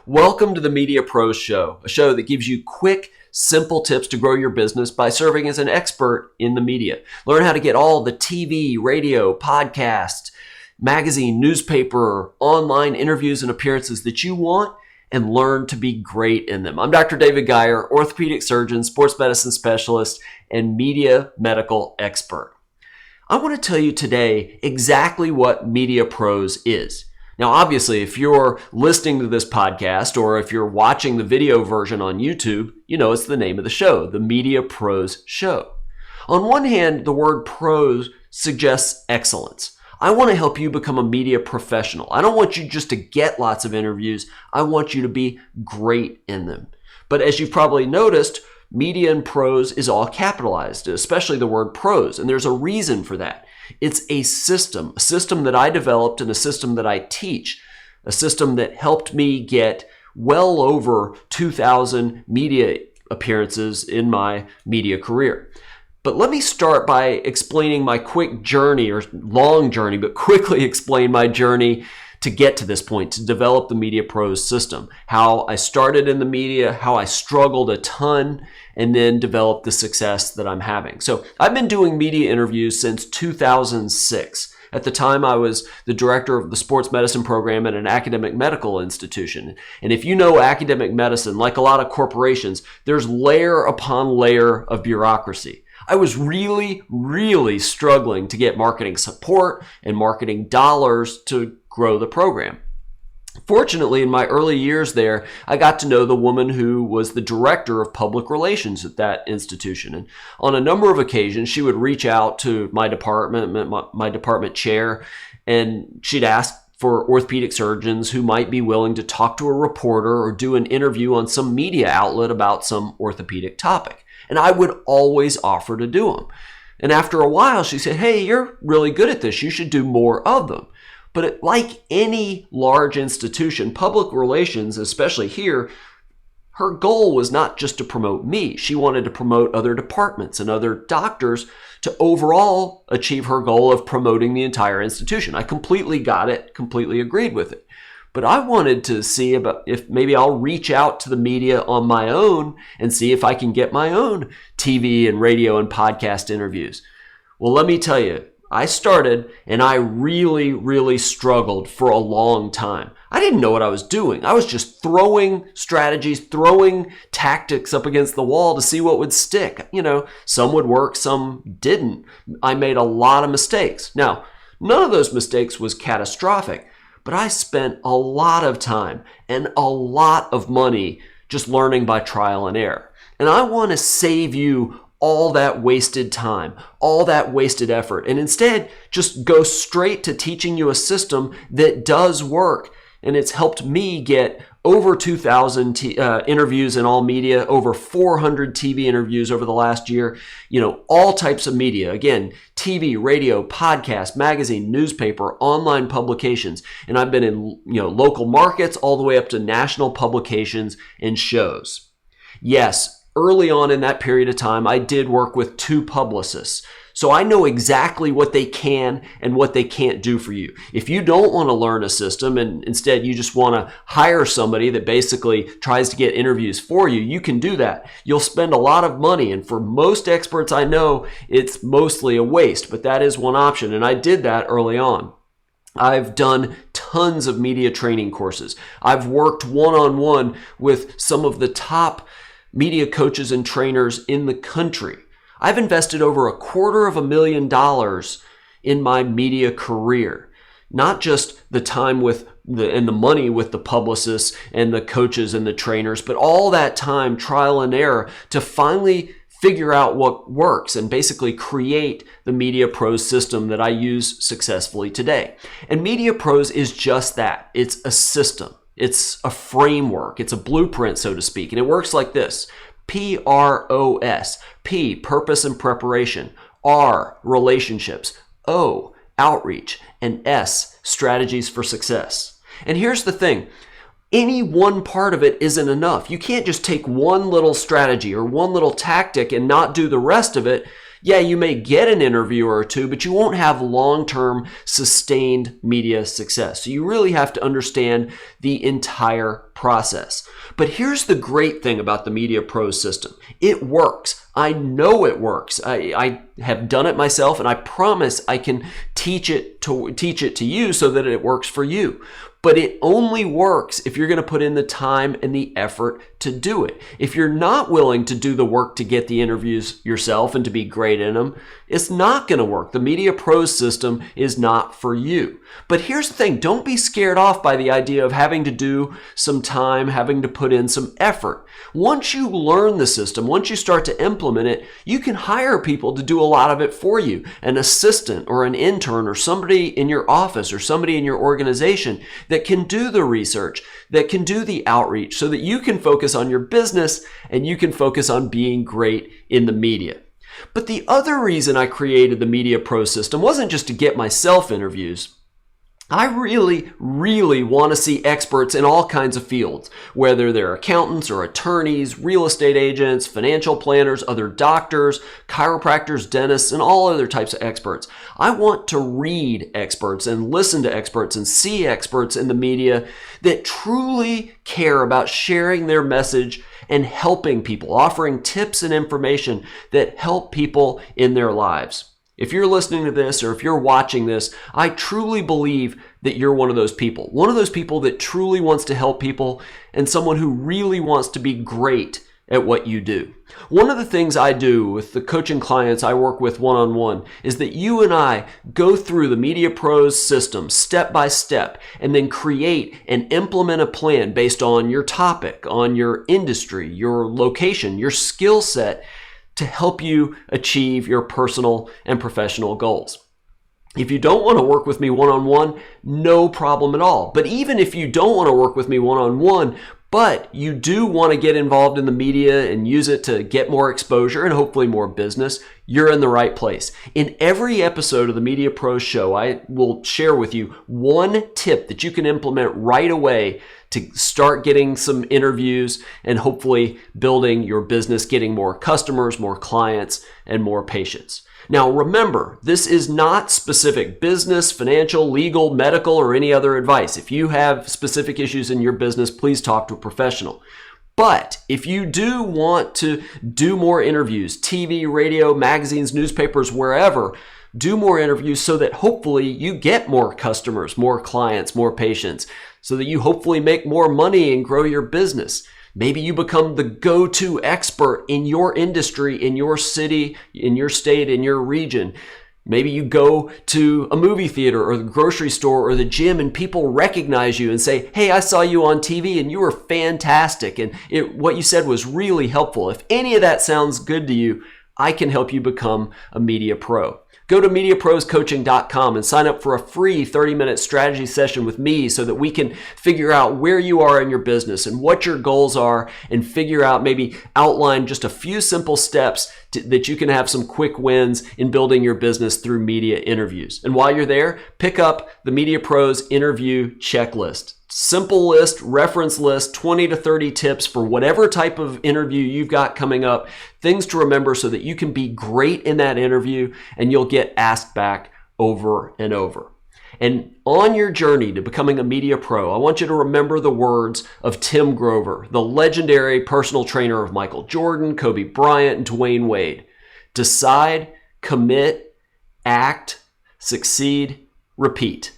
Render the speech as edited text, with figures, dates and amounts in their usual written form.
Welcome to the Media Pros Show, a show that gives you quick, simple tips to grow your business by serving as an expert in the media. Learn how to get all the TV, radio, podcast, magazine, newspaper, online interviews and appearances that you want and learn to be great in them. I'm Dr. David Geyer, orthopedic surgeon, sports medicine specialist, and media medical expert. I want to tell you today exactly what Media Pros is. Now, obviously, if you're listening to this podcast or if you're watching the video version on YouTube, you know it's the name of the show, the Media Pros Show. On one hand, the word pros suggests excellence. I want to help you become a media professional. I don't want you just to get lots of interviews. I want you to be great in them. But as you've probably noticed, media and pros is all capitalized, especially the word pros, and there's a reason for that. It's a system that I developed and a system that I teach, a system that helped me get well over 2,000 media appearances in my media career. But let me start by explaining my quick journey, or long journey, but quickly explain my journey to get to this point, to develop the Media Pros system. How I started in the media, how I struggled a ton, and then developed the success that I'm having. So I've been doing media interviews since 2006. At the time, I was the director of the sports medicine program at an academic medical institution. And if you know academic medicine, like a lot of corporations, there's layer upon layer of bureaucracy. I was really struggling to get marketing support and marketing dollars to grow the program. Fortunately, in my early years there, I got to know the woman who was the director of public relations at that institution. And on a number of occasions, she would reach out to my department, my department chair, and she'd ask for orthopedic surgeons who might be willing to talk to a reporter or do an interview on some media outlet about some orthopedic topic. And I would always offer to do them. And after a while, she said, "Hey, you're really good at this. You should do more of them." But like any large institution, public relations, especially here, her goal was not just to promote me. She wanted to promote other departments and other doctors to overall achieve her goal of promoting the entire institution. I completely got it, completely agreed with it. But I wanted to see about if maybe I'll reach out to the media on my own and see if I can get my own TV and radio and podcast interviews. Well, let me tell you, I started and I really struggled for a long time. I didn't know what I was doing. I was just throwing strategies, throwing tactics up against the wall to see what would stick. You know, some would work, some didn't. I made a lot of mistakes. Now, none of those mistakes was catastrophic, but I spent a lot of time and a lot of money just learning by trial and error. And I want to save you all that wasted time, all that wasted effort, and instead just go straight to teaching you a system that does work. And it's helped me get over 2,000 interviews in all media, over 400 TV interviews over the last year, all types of media. Again, TV, radio, podcast, magazine, newspaper, online publications. And I've been in, local markets all the way up to national publications and shows. Yes, early on in that period of time, I did work with 2 publicists. So I know exactly what they can and what they can't do for you. If you don't want to learn a system and instead you just want to hire somebody that basically tries to get interviews for you, you can do that. You'll spend a lot of money, and for most experts I know, it's mostly a waste, but that is one option, and I did that early on. I've done tons of media training courses. I've worked one-on-one with some of the top media coaches and trainers in the country. I've invested over $250,000 in my media career. Not just the time and the money with the publicists and the coaches and the trainers, but all that time, trial and error, to finally figure out what works and basically create the Media Pros system that I use successfully today. And Media Pros is just that. It's a system. It's a framework. It's a blueprint, so to speak. And it works like this. PROS. P, purpose and preparation. R, relationships. O, outreach. And S, strategies for success. And here's the thing. Any one part of it isn't enough. You can't just take one little strategy or one little tactic and not do the rest of it. Yeah, you may get an interviewer or two, but you won't have long-term sustained media success. So you really have to understand the entire process. But here's the great thing about the Media Pros system. It works. I know it works. I have done it myself, and I promise I can teach it to you so that it works for you. But it only works if you're going to put in the time and the effort to do it. If you're not willing to do the work to get the interviews yourself and to be great in them, it's not going to work. The Media Pros system is not for you. But here's the thing. Don't be scared off by the idea of having to do some time, having to put in some effort. Once you learn the system, once you start to implement it, you can hire people to do a lot of it for you. An assistant or an intern or somebody in your office or somebody in your organization that can do the research, that can do the outreach so that you can focus on your business and you can focus on being great in the media. But the other reason I created the Media Pro system wasn't just to get myself interviews. I really, really want to see experts in all kinds of fields, whether they're accountants or attorneys, real estate agents, financial planners, other doctors, chiropractors, dentists, and all other types of experts. I want to read experts and listen to experts and see experts in the media that truly care about sharing their message and helping people, offering tips and information that help people in their lives. If you're listening to this or if you're watching this, I truly believe that you're one of those people that truly wants to help people and someone who really wants to be great at what you do. One of the things I do with the coaching clients I work with one-on-one is that you and I go through the Media Pros system step by step and then create and implement a plan based on your topic, on your industry, your location, your skill set, to help you achieve your personal and professional goals. If you don't want to work with me one-on-one, no problem at all. But even if you don't want to work with me one-on-one, but you do want to get involved in the media and use it to get more exposure and hopefully more business, you're in the right place. In every episode of the Media Pros Show, I will share with you one tip that you can implement right away to start getting some interviews and hopefully building your business, getting more customers, more clients, and more patients. Now remember, this is not specific business, financial, legal, medical, or any other advice. If you have specific issues in your business, please talk to a professional. But if you do want to do more interviews, TV, radio, magazines, newspapers, wherever, do more interviews so that hopefully you get more customers, more clients, more patients, so that you hopefully make more money and grow your business. Maybe you become the go-to expert in your industry, in your city, in your state, in your region. Maybe you go to a movie theater or the grocery store or the gym and people recognize you and say, hey, I saw you on TV and you were fantastic and what you said was really helpful. If any of that sounds good to you, I can help you become a media pro. Go to MediaProsCoaching.com and sign up for a free 30-minute strategy session with me so that we can figure out where you are in your business and what your goals are and figure out, maybe outline just a few simple steps that you can have some quick wins in building your business through media interviews. And while you're there, pick up the Media Pros interview checklist. Simple list, reference list, 20 to 30 tips for whatever type of interview you've got coming up, things to remember so that you can be great in that interview and you'll get asked back over and over. And on your journey to becoming a media pro, I want you to remember the words of Tim Grover, the legendary personal trainer of Michael Jordan, Kobe Bryant, and Dwayne Wade. Decide, commit, act, succeed, repeat.